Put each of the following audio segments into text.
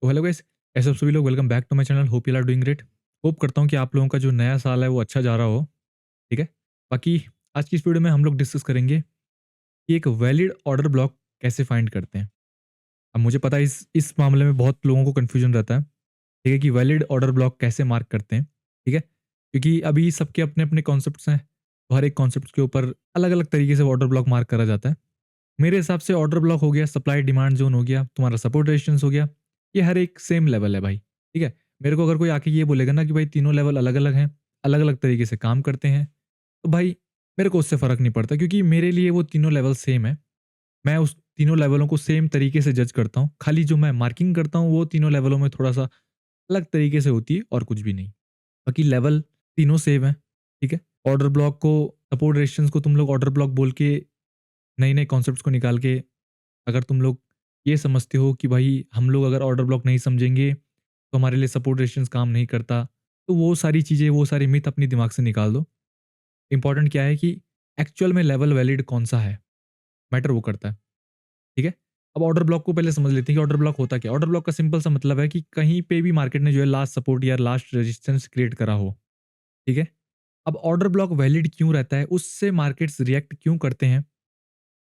तो hello guys, ऐसे आप सभी लोग welcome back to my channel. Hope you are doing great. Hope करता हूँ कि आप लोगों का जो नया साल है वो अच्छा जा रहा हो। ठीक है। बाकी आज की इस वीडियो में हम लोग डिस्कस करेंगे कि एक वैलिड ऑर्डर ब्लॉक कैसे फाइंड करते हैं। अब मुझे पता है इस मामले में बहुत लोगों को कन्फ्यूजन रहता है। ठीक है, कि वैलिड ऑर्डर ब्लॉक कैसे मार्क करते हैं। ठीक है, क्योंकि अभी सबके अपने अपने कॉन्सेप्ट्स हैं, तो हर एक कॉन्सेप्ट के ऊपर अलग अलग तरीके से ऑर्डर ब्लॉक मार्क करा जाता है। मेरे हिसाब से ऑर्डर ब्लॉक हो गया, सप्लाई डिमांड जोन हो गया, तुम्हारा सपोर्ट रेजिस्टेंस हो गया, ये हर एक सेम लेवल है भाई। ठीक है। मेरे को अगर कोई आके ये बोलेगा ना कि भाई तीनों लेवल अलग अलग हैं, अलग अलग तरीके से काम करते हैं, तो भाई मेरे को उससे फ़र्क नहीं पड़ता, क्योंकि मेरे लिए वो तीनों लेवल सेम है। मैं उस तीनों लेवलों को सेम तरीके से जज करता हूँ। खाली जो मैं मार्किंग करता हूँ वो तीनों लेवलों में थोड़ा सा अलग तरीके से होती है और कुछ भी नहीं। बाकी लेवल तीनों सेम है। ठीक है। ऑर्डर ब्लॉक को, सपोर्ट रेजिस्टेंस को तुम लोग ऑर्डर ब्लॉक बोल के नए नए कॉन्सेप्ट्स को निकाल के, अगर तुम लोग ये समझते हो कि भाई हम लोग अगर ऑर्डर ब्लॉक नहीं समझेंगे तो हमारे लिए सपोर्ट रेजिस्टेंस काम नहीं करता, तो वो सारी चीज़ें, वो सारी मिथ अपनी दिमाग से निकाल दो। इंपॉर्टेंट क्या है कि एक्चुअल में लेवल वैलिड कौन सा है, मैटर वो करता है। ठीक है। अब ऑर्डर ब्लॉक को पहले समझ लेते हैं कि ऑर्डर ब्लॉक होता क्या है। ऑर्डर ब्लॉक का सिंपल सा मतलब है कि कहीं पे भी मार्केट ने जो है लास्ट सपोर्ट या लास्ट रेजिस्टेंस क्रिएट करा हो। ठीक है। अब ऑर्डर ब्लॉक वैलिड क्यों रहता है, उससे मार्केट्स रिएक्ट क्यों करते हैं,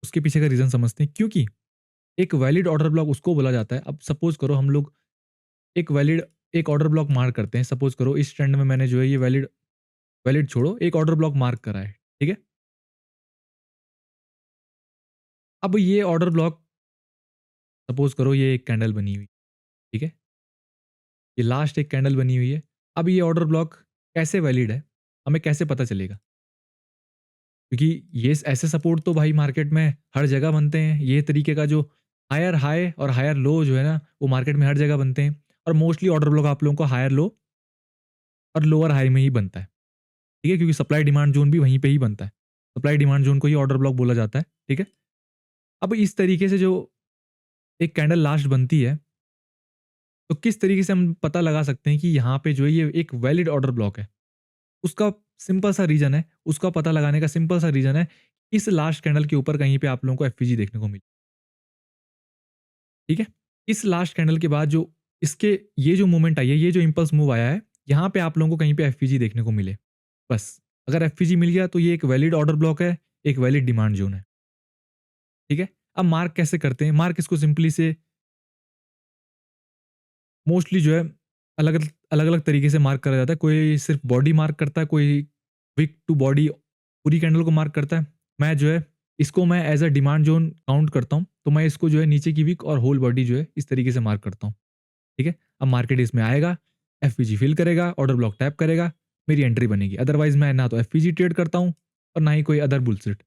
उसके पीछे का रीजन समझते हैं। क्योंकि एक वैलिड ऑर्डर ब्लॉक उसको बोला जाता है। अब सपोज करो हम लोग एक वैलिड एक ऑर्डर ब्लॉक मार्क करते हैं। सपोज करो इस ट्रेंड में मैंने जो है ये वैलिड वैलिड छोड़ो, एक ऑर्डर ब्लॉक मार्क करा है। ठीक है। अब ये ऑर्डर ब्लॉक, सपोज करो ये एक कैंडल बनी हुई। ठीक है। ये लास्ट एक कैंडल बनी हुई है। अब ये ऑर्डर ब्लॉक कैसे वैलिड है, हमें कैसे पता चलेगा? क्योंकि ये ऐसे सपोर्ट तो भाई मार्केट में हर जगह बनते हैं। ये तरीके का जो हायर हाई और हायर लो जो है ना, वो मार्केट में हर जगह बनते हैं। और मोस्टली ऑर्डर ब्लॉक आप लोगों को हायर लो और लोअर हाई में ही बनता है। ठीक है, क्योंकि सप्लाई डिमांड जोन भी वहीं पे ही बनता है। सप्लाई डिमांड जोन को ही ऑर्डर ब्लॉक बोला जाता है। ठीक है। अब इस तरीके से जो एक कैंडल लास्ट बनती है, तो किस तरीके से हम पता लगा सकते हैं कि यहाँ पे जो है ये एक वैलिड ऑर्डर ब्लॉक है? उसका सिंपल सा रीजन है, उसका पता लगाने का सिंपल सा रीजन है, इस लास्ट कैंडल के ऊपर कहीं पे आप लोगों को एफवीजी देखने को मिली। ठीक है। इस लास्ट कैंडल के बाद जो इसके ये जो मूवमेंट आई है, ये जो इंपल्स मूव आया है, यहाँ पे आप लोगों को कहीं पे एफवीजी देखने को मिले। बस, अगर एफवीजी मिल गया तो ये एक वैलिड ऑर्डर ब्लॉक है, एक वैलिड डिमांड जोन है। ठीक है। अब मार्क कैसे करते हैं? मार्क इसको सिंपली से मोस्टली जो है अलग अलग अलग तरीके से मार्क करा जाता है। कोई सिर्फ बॉडी मार्क करता है, कोई विक टू बॉडी पूरी कैंडल को मार्क करता है। मैं जो है इसको मैं as a demand zone count करता हूँ, तो मैं इसको जो है नीचे की विक और होल बॉडी जो है इस तरीके से मार्क करता हूँ। ठीक है। अब मार्केट इसमें आएगा, एफपीजी फिल करेगा, ऑर्डर ब्लॉक टैप करेगा, मेरी एंट्री बनेगी। अदरवाइज मैं ना तो एफपीजी ट्रेड करता हूँ और ना ही कोई अदर बुलशिट।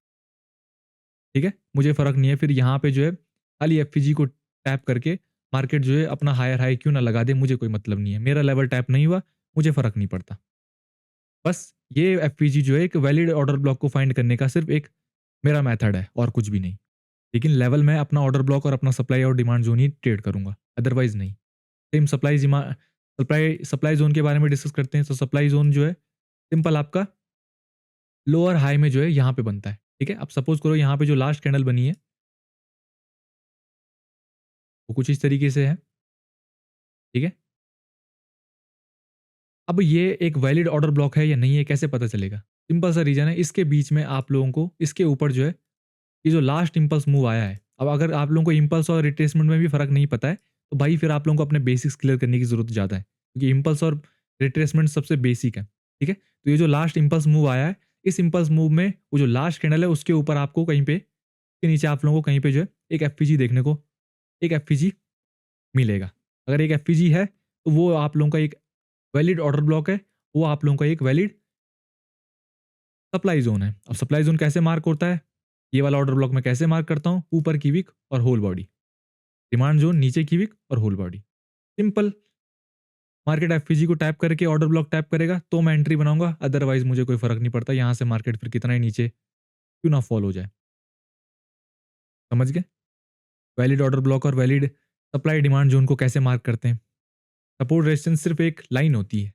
ठीक है। मुझे फर्क नहीं है फिर यहाँ पे जो है खाली एफपीजी को टैप करके मार्केट जो है अपना हायर हाई क्यों ना लगा दे, मुझे कोई मतलब नहीं है। मेरा लेवल टैप नहीं हुआ, मुझे फर्क नहीं पड़ता। बस ये एफपीजी जो है एक वैलिड ऑर्डर ब्लॉक को फाइंड करने का सिर्फ एक मेरा मेथड है और कुछ भी नहीं। लेकिन लेवल में अपना ऑर्डर ब्लॉक और अपना सप्लाई और डिमांड जोन ही ट्रेड करूंगा, अदरवाइज नहीं। सेम सप्लाई सप्लाई जोन के बारे में डिस्कस करते हैं। तो सप्लाई जोन जो है सिंपल आपका लोअर हाई में जो है यहाँ पे बनता है। ठीक है। अब सपोज करो यहाँ पे जो लास्ट कैंडल बनी है वो कुछ इस तरीके से है। ठीक है। अब ये एक वैलिड ऑर्डर ब्लॉक है या नहीं है, कैसे पता चलेगा? सिंपल सा रीजन है, इसके बीच में आप लोगों को इसके ऊपर जो है ये जो लास्ट इंपल्स मूव आया है, अब अगर आप लोगों को इंपल्स और रिट्रेसमेंट में भी फर्क नहीं पता है, तो भाई फिर आप लोगों को अपने बेसिक्स क्लियर करने की जरूरत ज़्यादा है, क्योंकि इंपल्स और रिट्रेसमेंट सबसे बेसिक है। ठीक है। तो ये जो लास्ट इंपल्स मूव आया है, इस इंपल्स मूव में वो जो लास्ट कैंडल है उसके ऊपर आपको कहीं पे के नीचे आप लोगों को कहीं पे जो है एक एफपीजी देखने को, एक एफपीजी मिलेगा। अगर एक एफपीजी है तो वो आप लोगों का एक वैलिड ऑर्डर ब्लॉक है, वो आप लोगों का एक वैलिड सप्लाई जोन है। अब सप्लाई जोन कैसे मार्क होता है? ये वाला ऑर्डर ब्लॉक मैं कैसे मार्क करता हूँ? ऊपर की विक और होल बॉडी। डिमांड जोन नीचे की विक और होल बॉडी। सिंपल। मार्केट एफपीजी को टैप करके ऑर्डर ब्लॉक टैप करेगा तो मैं एंट्री बनाऊंगा, अदरवाइज मुझे कोई फर्क नहीं पड़ता यहाँ से मार्केट फिर कितना ही नीचे क्यों ना फॉल हो जाए। समझ गए? वैलिड ऑर्डर ब्लॉक और वैलिड सप्लाई डिमांड जोन को कैसे मार्क करते हैं? सपोर्ट रेजिस्टेंस सिर्फ एक लाइन होती है,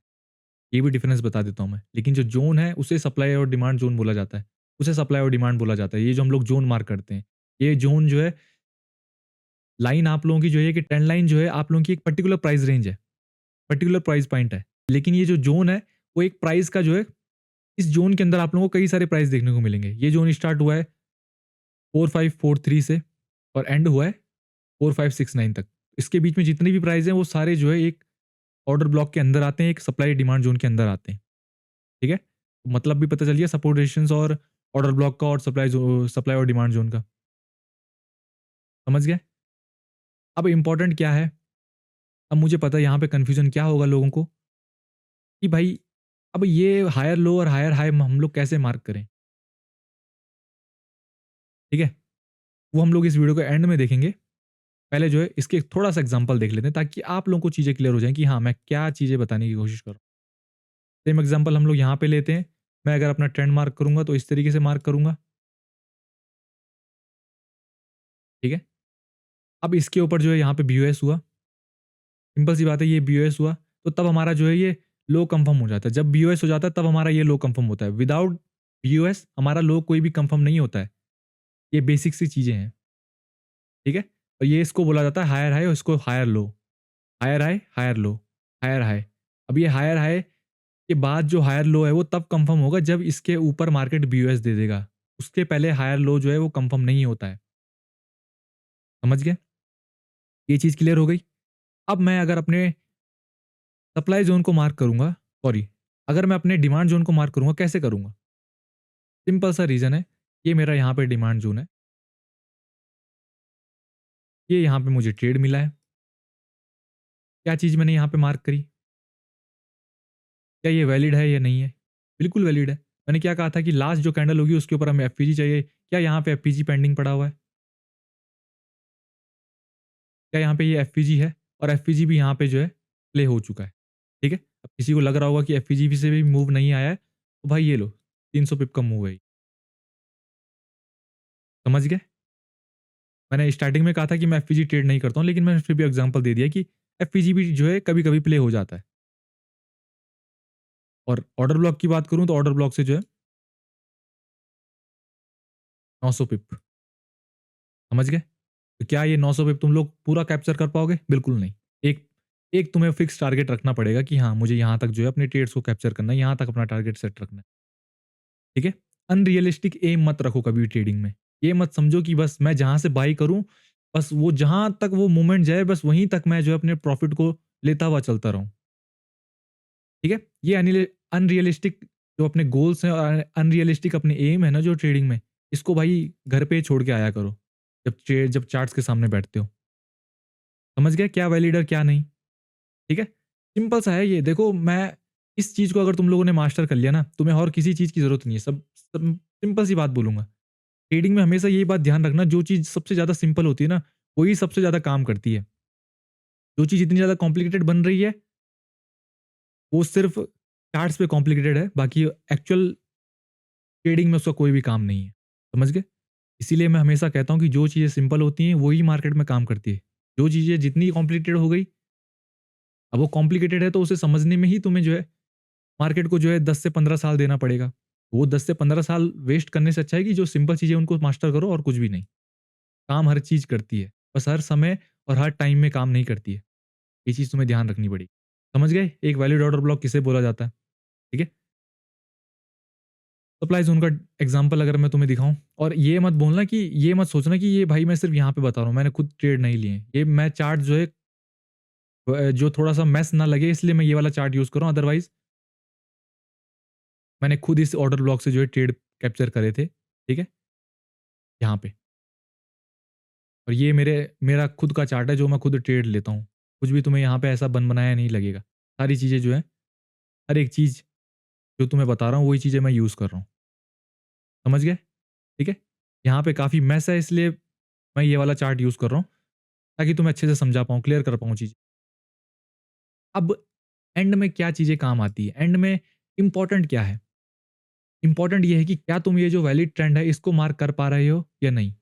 ये भी डिफरेंस बता देता हूँ मैं। लेकिन जो जोन है उसे सप्लाई और डिमांड जोन बोला जाता है, उसे सप्लाई और डिमांड बोला जाता है। ये जो हम लोग जोन मार्क करते हैं, ये जोन जो है लाइन आप लोगों की जो है कि ट्रेंड लाइन जो है आप लोगों की एक पर्टिकुलर प्राइस रेंज है, पर्टिकुलर प्राइस पॉइंट है। लेकिन ये जो ज़ोन है वो एक प्राइस का जो है, इस ज़ोन के अंदर आप लोगों को कई सारे प्राइस देखने को मिलेंगे। ये ज़ोन स्टार्ट हुआ है 4543 से और एंड हुआ है 4569 तक। इसके बीच में जितने भी प्राइस हैं वो सारे जो है एक ऑर्डर ब्लॉक के अंदर आते हैं, एक सप्लाई डिमांड ज़ोन के अंदर आते हैं। ठीक है? मतलब भी पता चल गया सपोर्ट रेजिस्टेंस और ऑर्डर ब्लॉक का और सप्लाई और डिमांड ज़ोन का। समझ गए? अब इम्पोर्टेंट क्या है? अब मुझे पता है यहाँ पे कन्फ्यूज़न क्या होगा लोगों को कि भाई अब ये हायर लो और हायर हाई हम लोग कैसे मार्क करें? ठीक है? वो हम लोग इस वीडियो के एंड में देखेंगे। पहले जो है इसके थोड़ा-सा एग्ज़ाम्पल देख लेते हैं ताकि आप लोगों को चीज़ें क्लियर हो जाएँ कि हाँ, मैं क्या चीज़ें बताने की कोशिश कर रहा हूँ। सेम एग्ज़ाम्पल हम लोग यहाँ पे लेते हैं। मैं अगर अपना ट्रेंड मार्क करूँगा तो इस तरीके से मार्क करूँगा। ठीक है? अब इसके ऊपर जो है यहाँ पे बीओएस हुआ। सिंपल सी बात है, ये बीओएस हुआ तो तब हमारा जो है ये लो कंफर्म हो जाता है। जब बीओएस हो जाता है तब हमारा ये लो कंफर्म होता है। विदाउट बीओएस हमारा लो कोई भी कंफर्म नहीं होता है। ये बेसिक सी चीज़ें हैं। ठीक है? और ये इसको बोला जाता है हायर हाई और इसको higher low. Higher high, higher low, higher high. अब ये हायर हाई के बाद जो हायर लो है वो तब कंफर्म होगा जब इसके ऊपर मार्केट बीओएस दे देगा। उसके पहले हायर लो जो है वो कंफर्म नहीं होता है। समझ गए? ये चीज़ क्लियर हो गई। अब मैं अगर अपने सप्लाई ज़ोन को मार्क करूँगा, सॉरी, अगर मैं अपने डिमांड ज़ोन को मार्क करूँगा, कैसे करूँगा? सिंपल सा रीज़न है, ये मेरा यहाँ पे डिमांड ज़ोन है, ये यहाँ पे मुझे ट्रेड मिला है। क्या चीज़ मैंने यहाँ पे मार्क करी? क्या ये वैलिड है या नहीं है? बिल्कुल वैलिड है। मैंने क्या कहा था कि लास्ट जो कैंडल होगी उसके ऊपर हमें एफपीजी चाहिए। क्या यहाँ पे एफपीजी पेंडिंग पड़ा हुआ है? क्या यहाँ पे ये एफपीजी है? और एफपीजी भी यहाँ पे जो है प्ले हो चुका है। ठीक है? अब किसी को लग रहा होगा कि एफपीजी से भी मूव नहीं आया है, तो भाई ये लो 300 पिप का मूव है ये। समझ गए? मैंने स्टार्टिंग में कहा था कि मैं एफपीजी ट्रेड नहीं करता हूँ, लेकिन मैंने फिर भी एग्जांपल दे दिया कि एफपीजी भी जो है कभी-कभी प्ले हो जाता है। और ऑर्डर ब्लॉक की बात करूँ तो ऑर्डर ब्लॉक से जो है 900 पिप। समझ गए? तो क्या ये 900 पिप तुम लोग पूरा कैप्चर कर पाओगे? बिल्कुल नहीं। एक एक तुम्हें फिक्स टारगेट रखना पड़ेगा कि हाँ, मुझे यहाँ तक जो है अपने ट्रेड्स को कैप्चर करना है, यहाँ तक अपना टारगेट सेट रखना है। ठीक है? अनरियलिस्टिक एम मत रखो कभी भी ट्रेडिंग में। ये मत समझो कि बस मैं जहाँ से बाय करूँ, बस वो जहाँ तक वो मूवमेंट जाए बस वहीं तक मैं जो है अपने प्रॉफिट को लेता हुआ चलता रहूँ। ठीक है? ये अनरियलिस्टिक जो अपने गोल्स हैं और अनरियलिस्टिक अपने एम है ना जो ट्रेडिंग में, इसको भाई घर पे ही छोड़ के आया करो। जब चार्ट्स के सामने बैठते हो। समझ गए क्या वैलिड है क्या नहीं? ठीक है? सिंपल सा है ये। देखो मैं इस चीज़ को अगर तुम लोगों ने मास्टर कर लिया ना, तुम्हें और किसी चीज़ की ज़रूरत नहीं है। सब सिंपल सी बात बोलूँगा। ट्रेडिंग में हमेशा यही बात ध्यान रखना, जो चीज़ सबसे ज़्यादा सिंपल होती है ना, वही सबसे ज़्यादा काम करती है। जो चीज़ इतनी ज़्यादा कॉम्प्लिकेटेड बन रही है, वो सिर्फ़ चार्ट्स पे कॉम्प्लिकेटेड है, बाकी एक्चुअल ट्रेडिंग में उसका कोई भी काम नहीं है। समझ गए? इसीलिए मैं हमेशा कहता हूँ कि जो चीज़ें सिंपल होती हैं, वही मार्केट में काम करती है। जो चीज़ें जितनी कॉम्प्लिकेटेड हो गई, अब वो कॉम्प्लिकेटेड है तो उसे समझने में ही तुम्हें जो है मार्केट को जो है 10 से 15 साल देना पड़ेगा। वो 10 से 15 साल वेस्ट करने से अच्छा है कि जो सिंपल चीज़ें उनको मास्टर करो और कुछ भी नहीं। काम हर चीज़ करती है, बस हर समय और हर टाइम में काम नहीं करती है। ये चीज़ तुम्हें ध्यान रखनी पड़ेगी। समझ गए? एक वैलिड ऑर्डर ब्लॉक किसे बोला जाता है? ठीक है? सप्लाई ज़ोन का एग्ज़ाम्पल अगर मैं तुम्हें दिखाऊँ, और ये मत बोलना कि ये मत सोचना कि ये भाई मैं सिर्फ़ यहाँ पे बता रहा हूँ, मैंने खुद ट्रेड नहीं लिए हैं। ये मैं चार्ट जो है जो थोड़ा-सा मेस ना लगे इसलिए मैं ये वाला चार्ट यूज़ कर रहा हूँ, अदरवाइज़ मैंने खुद इस ऑर्डर ब्लॉक से जो है ट्रेड कैप्चर करे थे। ठीक है? यहाँ पे। और ये मेरा खुद का चार्ट है जो मैं खुद ट्रेड लेता हूँ। कुछ भी तुम्हें यहाँ पे ऐसा बन-बनाया नहीं लगेगा। सारी चीज़ें जो है, हर एक चीज़ जो तुम्हें बता रहा हूँ वही चीज़ें मैं यूज़ कर रहा हूँ। समझ गए? ठीक है? यहाँ पे काफ़ी मेस है इसलिए मैं ये वाला चार्ट यूज़ कर रहा हूँ, ताकि तुम्हें अच्छे से समझा पाऊँ, क्लियर कर पाऊँ चीज़ें। अब एंड में क्या चीज़ें काम आती है? एंड में इम्पोर्टेंट क्या है? इम्पोर्टेंट ये है कि क्या तुम ये जो वैलिड ट्रेंड है इसको मार्क कर पा रहे हो या नहीं?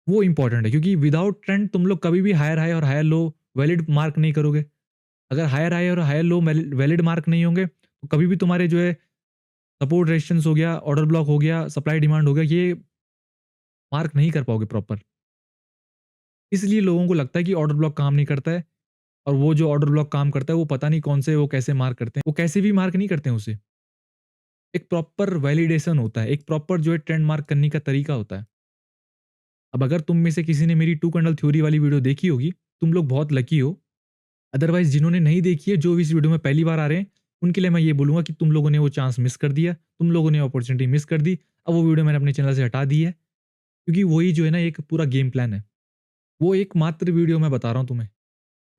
वो इम्पोर्टेंट है क्योंकि विदाउट ट्रेंड तुम लोग कभी भी हायर हाई और हायर लो वैलिड मार्क नहीं करोगे। अगर हायर हाई और हायर लो वैलिड मार्क नहीं होंगे, तो कभी भी तुम्हारे जो है सपोर्ट रेजिस्टेंस हो गया, ऑर्डर ब्लॉक हो गया, सप्लाई डिमांड हो गया, ये मार्क नहीं कर पाओगे प्रॉपर। इसलिए लोगों को लगता है कि ऑर्डर ब्लॉक काम नहीं करता है, और वो जो ऑर्डर ब्लॉक काम करता है वो पता नहीं कौन से वो कैसे मार्क करते हैं। वो कैसे भी मार्क नहीं करते हैं उसे। एक प्रॉपर वैलिडेशन होता है, एक प्रॉपर जो है ट्रेंड मार्क करने का तरीका होता है। अब अगर तुम में से किसी ने मेरी टू कैंडल थ्योरी वाली वीडियो देखी होगी, तुम लोग बहुत लकी हो। अदरवाइज़ जिन्होंने नहीं देखी है, जो भी इस वीडियो में पहली बार आ रहे हैं, उनके लिए मैं ये बोलूँगा कि तुम लोगों ने वो चांस मिस कर दिया, तुम लोगों ने अपॉर्च्युनिटी मिस कर दी। अब वो वीडियो मैंने अपने चैनल से हटा दी है, क्योंकि वही जो है ना एक पूरा गेम प्लान है। वो एकमात्र वीडियो मैं बता रहा हूँ तुम्हें,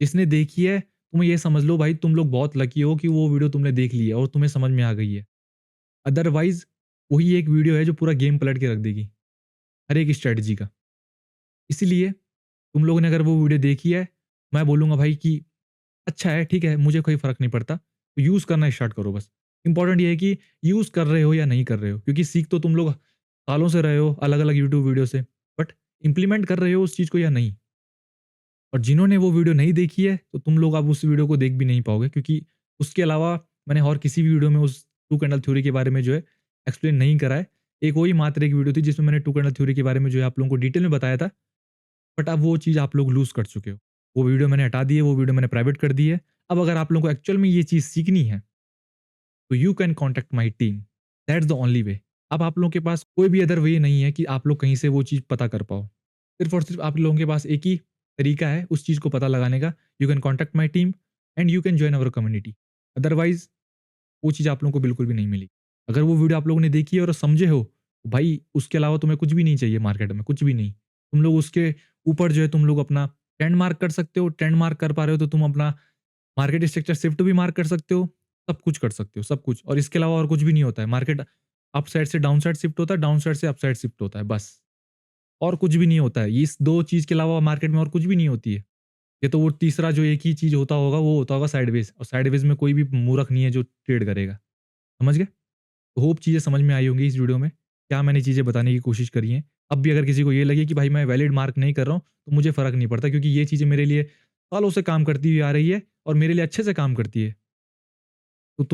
जिसने देखी है, तुम ये समझ लो भाई तुम लोग बहुत लकी हो कि वो वीडियो तुमने देख ली है और तुम्हें समझ में आ गई है। अदरवाइज़ वही एक वीडियो है जो पूरा गेम पलट के रख देगी, हर एक स्ट्रैटेजी का। इसीलिए तुम लोगों ने अगर वो वीडियो देखी है, मैं बोलूँगा भाई कि अच्छा है, ठीक है, मुझे कोई फ़र्क नहीं पड़ता, तो यूज़ करना स्टार्ट करो बस। इम्पोर्टेंट ये है कि यूज़ कर रहे हो या नहीं कर रहे हो, क्योंकि सीख तो तुम लोग सालों से रहे हो अलग-अलग यूट्यूब वीडियो से, बट इम्प्लीमेंट कर रहे हो उस चीज़ को या नहीं? और जिन्होंने वो वीडियो नहीं देखी है, तो तुम लोग अब उस वीडियो को देख भी नहीं पाओगे, क्योंकि उसके अलावा मैंने और किसी भी वीडियो में उस टू कैंडल थ्योरी के बारे में जो है एक्सप्लेन नहीं करा है। एक वही मात्र एक वीडियो थी जिसमें मैंने टू कैंडल थ्योरी के बारे में जो है आप लोगों को डिटेल में बताया था, बट अब वो चीज़ आप लोग लूज़ कर चुके हो। वो वीडियो मैंने हटा दी है, वो वीडियो मैंने प्राइवेट कर दी है। अब अगर आप लोगों को एक्चुअल में ये चीज़ सीखनी है, तो you can contact my team, that's the only way. अब आप लोगों के पास कोई भी अदर वे नहीं है कि आप लोग कहीं से वो चीज़ पता कर पाओ। सिर्फ़ और सिर्फ़ आप लोगों के पास एक ही तरीका है उस चीज़ को पता लगाने का, you can contact my team and you can join our community. Otherwise वो चीज़ आप लोगों को बिल्कुल भी नहीं मिलेगी। अगर वो वीडियो आप लोगों ने देखी है और समझे हो, तो भाई उसके अलावा तुम्हें कुछ भी नहीं चाहिए मार्केट में, कुछ भी नहीं। तुम लोग उसके ऊपर जो है तुम लोग अपना ट्रेंड मार्क कर सकते हो, ट्रेंड मार्क कर पा रहे हो तो तुम अपना मार्केट स्ट्रक्चर शिफ्ट भी मार्क कर सकते हो, सब कुछ कर सकते हो, सब कुछ। और इसके अलावा और कुछ भी नहीं होता है। मार्केट अप साइड से डाउन साइड शिफ्ट होता है, डाउन साइड से अप साइड शिफ्ट होता है, बस। और कुछ भी नहीं होता है। इस 2 चीज़ के अलावा मार्केट में और कुछ भी नहीं होती है। ये तो वो तीसरा जो एक ही चीज़ होता होगा, वो होता होगा साइडवेज़, और साइडवेज़ में कोई भी मूर्ख नहीं है जो ट्रेड करेगा। समझ गए? होप चीज़ें समझ में आई होंगी इस वीडियो में, क्या मैंने चीज़ें बताने की कोशिश करी हैं। अब भी अगर किसी को ये लगे कि भाई मैं वैलिड मार्क नहीं कर रहा हूँ, तो मुझे फ़र्क नहीं पड़ता, क्योंकि ये चीज़ें मेरे लिए सालों से काम करती हुई आ रही है और मेरे लिए अच्छे से काम करती है। तो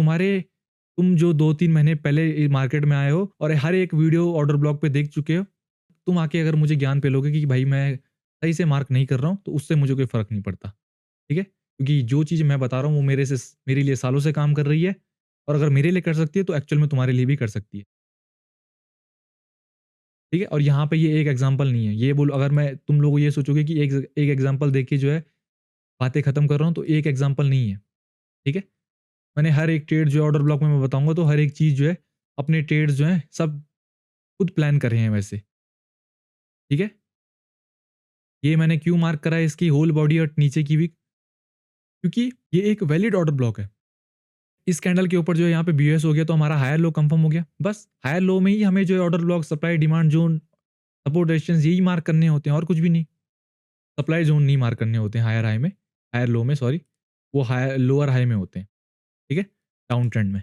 तुम जो 2-3 महीने पहले मार्केट में आए हो और हर एक वीडियो ऑर्डर ब्लॉक पे देख चुके हो, तुम आके अगर मुझे ज्ञान पेलोगे कि भाई मैं सही से मार्क नहीं कर रहा हूँ, तो उससे मुझे कोई फ़र्क नहीं पड़ता। ठीक है? क्योंकि जो चीज़ मैं बता रहा हूँ वो मेरे लिए सालों से काम कर रही है, और अगर मेरे लिए कर सकती है तो एक्चुअल में तुम्हारे लिए भी कर सकती है। ठीक है? और यहाँ पे ये एक एग्ज़ाम्पल नहीं है। ये बोलो, अगर मैं तुम लोग ये सोचोगे कि एक एग्ज़ाम्पल देख के जो है बातें खत्म कर रहा हूँ, तो एक एग्ज़ाम्पल नहीं है। ठीक है? मैंने हर एक ट्रेड जो है ऑर्डर ब्लॉक में मैं बताऊँगा, तो हर एक चीज़ जो है अपने ट्रेड्स जो हैं सब खुद प्लान करे हैं वैसे। ठीक है? ये मैंने क्यों मार्क करा है इसकी होल बॉडी और नीचे की भी, क्योंकि ये एक वैलिड ऑर्डर ब्लॉक है। इस कैंडल के ऊपर जो है यहाँ पे बीओएस हो गया, तो हमारा हायर लो कंफर्म हो गया। बस हायर लो में ही हमें जो है order block, supply, demand zone, support, resistance यही मार्क करने होते हैं और कुछ भी नहीं। सप्लाई ज़ोन नहीं मार्क करने होते हैं हायर हाई में, हायर लो में सॉरी, वो हायर लोअर हाई में होते हैं। ठीक है? डाउन ट्रेंड में।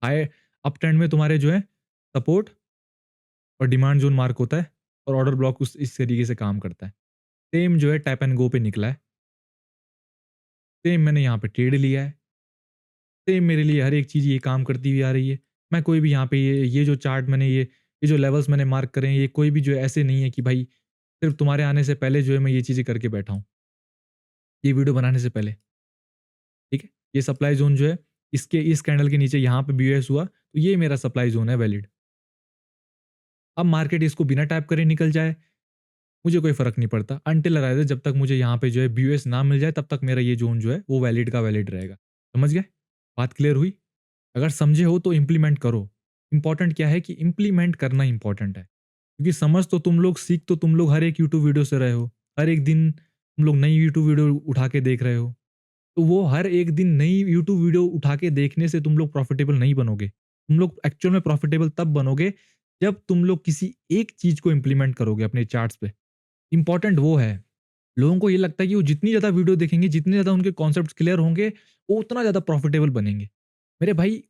हाई अप ट्रेंड में तुम्हारे जो है सपोर्ट और डिमांड ज़ोन मार्क होता है, और ऑर्डर ब्लॉक उस इस तरीके से काम करता है। सेम जो है टैप एंड गो पे निकला है। सेम मैंने यहाँ पे ट्रेड लिया है। सेम मेरे लिए हर एक चीज़ ये काम करती हुई आ रही है। मैं कोई भी यहाँ पे ये जो चार्ट मैंने ये जो लेवल्स मैंने मार्क करे हैं, ये कोई भी जो है ऐसे नहीं है कि भाई सिर्फ़ तुम्हारे आने से पहले जो है मैं ये चीज़ें करके बैठा हूँ, ये वीडियो बनाने से पहले। ठीक है? ये सप्लाई ज़ोन जो है इस कैंडल के नीचे यहाँ पे बीओएस हुआ, तो ये मेरा सप्लाई ज़ोन है वैलिड। अब मार्केट इसको बिना टैप करे निकल जाए, मुझे कोई फ़र्क नहीं पड़ता, अनटिल अराइज़, जब तक मुझे यहाँ पे जो है बीओएस ना मिल जाए, तब तक मेरा ये ज़ोन जो है वो वैलिड का वैलिड रहेगा। समझ गए? बात क्लियर हुई? अगर समझे हो तो इम्प्लीमेंट करो। इम्पोर्टेंट क्या है कि इम्प्लीमेंट करना इम्पोर्टेंट है। क्योंकि समझ तो तुम लोग, सीख तो तुम लोग हर एक यूट्यूब वीडियो से रहे हो। हर एक दिन तुम लोग नई यूट्यूब वीडियो उठा के देख रहे हो। तो वो हर एक दिन नई यूट्यूब वीडियो उठा के देखने से तुम लोग प्रॉफिटेबल नहीं बनोगे। तुम लोग एक्चुअल में प्रॉफिटेबल तब बनोगे जब तुम लोग किसी एक चीज़ को इम्प्लीमेंट करोगे अपने चार्ट्स पे। इम्पोर्टेंट वो है। लोगों को ये लगता है कि वो जितनी ज़्यादा वीडियो देखेंगे, जितने ज़्यादा उनके कॉन्सेप्ट्स क्लियर होंगे, वो उतना ज़्यादा प्रॉफिटेबल बनेंगे। मेरे भाई,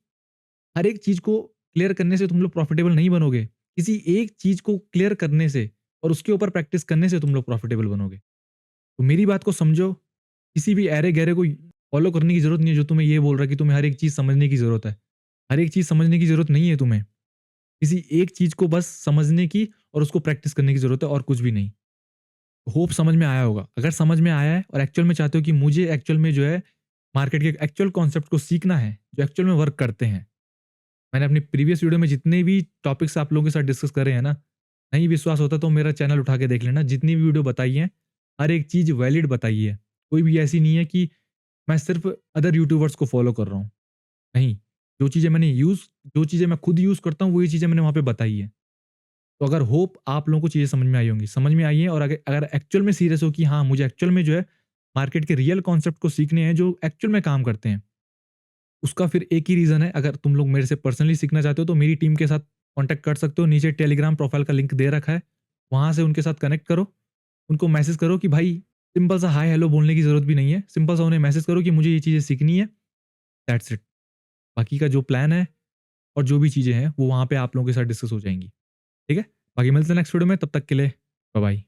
हर एक चीज़ को क्लियर करने से तुम लोग प्रॉफिटेबल नहीं बनोगे। किसी एक चीज़ को क्लियर करने से और उसके ऊपर प्रैक्टिस करने से तुम लोग प्रॉफिटेबल बनोगे। तो मेरी बात को समझो, किसी भी ऐरे-गैरे को फॉलो करने की ज़रूरत नहीं है जो तुम्हें ये बोल रहा है कि तुम्हें हर एक चीज़ समझने की ज़रूरत है। हर एक चीज़ समझने की ज़रूरत नहीं है तुम्हें। किसी एक चीज़ को बस समझने की और उसको प्रैक्टिस करने की ज़रूरत है, और कुछ भी नहीं। होप समझ में आया होगा। अगर समझ में आया है और एक्चुअल में चाहते हो कि मुझे एक्चुअल में जो है मार्केट के एक्चुअल कॉन्सेप्ट को सीखना है, जो एक्चुअल में वर्क करते हैं। मैंने अपनी प्रीवियस वीडियो में जितने भी टॉपिक्स आप लोगों के साथ डिस्कस करे हैं ना, नहीं विश्वास होता तो मेरा चैनल उठा के देख लेना। जितनी भी वीडियो बताई है, हर एक चीज़ वैलिड बताई है। कोई भी ऐसी नहीं है कि मैं सिर्फ़ अदर यूट्यूबर्स को फ़ॉलो कर रहा हूँ। नहीं, जो चीज़ें मैं खुद यूज़ करता हूँ, वही चीज़ें मैंने वहाँ पे बताई है। तो अगर होप आप लोगों को चीज़ें समझ में आई होंगी, समझ में आई है और अगर अगर एक्चुअल में सीरियस हो कि हाँ, मुझे एक्चुअल में जो है मार्केट के रियल कॉन्सेप्ट को सीखने हैं जो एक्चुअल में काम करते हैं। उसका फिर एक ही रीज़न है, अगर तुम लोग मेरे से पर्सनली सीखना चाहते हो तो मेरी टीम के साथ कॉन्टैक्ट कर सकते हो। नीचे टेलीग्राम प्रोफाइल का लिंक दे रखा है। वहाँ से उनके साथ कनेक्ट करो। उनको मैसेज करो कि भाई सिंपल सा हाय हेलो बोलने की ज़रूरत भी नहीं है। सिंपल सा उन्हें मैसेज करो कि मुझे ये चीज़ें सीखनी है, दैट्स इट। बाकी का जो प्लान है और जो भी चीज़ें हैं वो वहाँ पे आप लोगों के साथ डिस्कस हो जाएँगी। ठीक है? बाकी मिलते हैं नेक्स्ट वीडियो में, तब तक के लिए बाय बाय।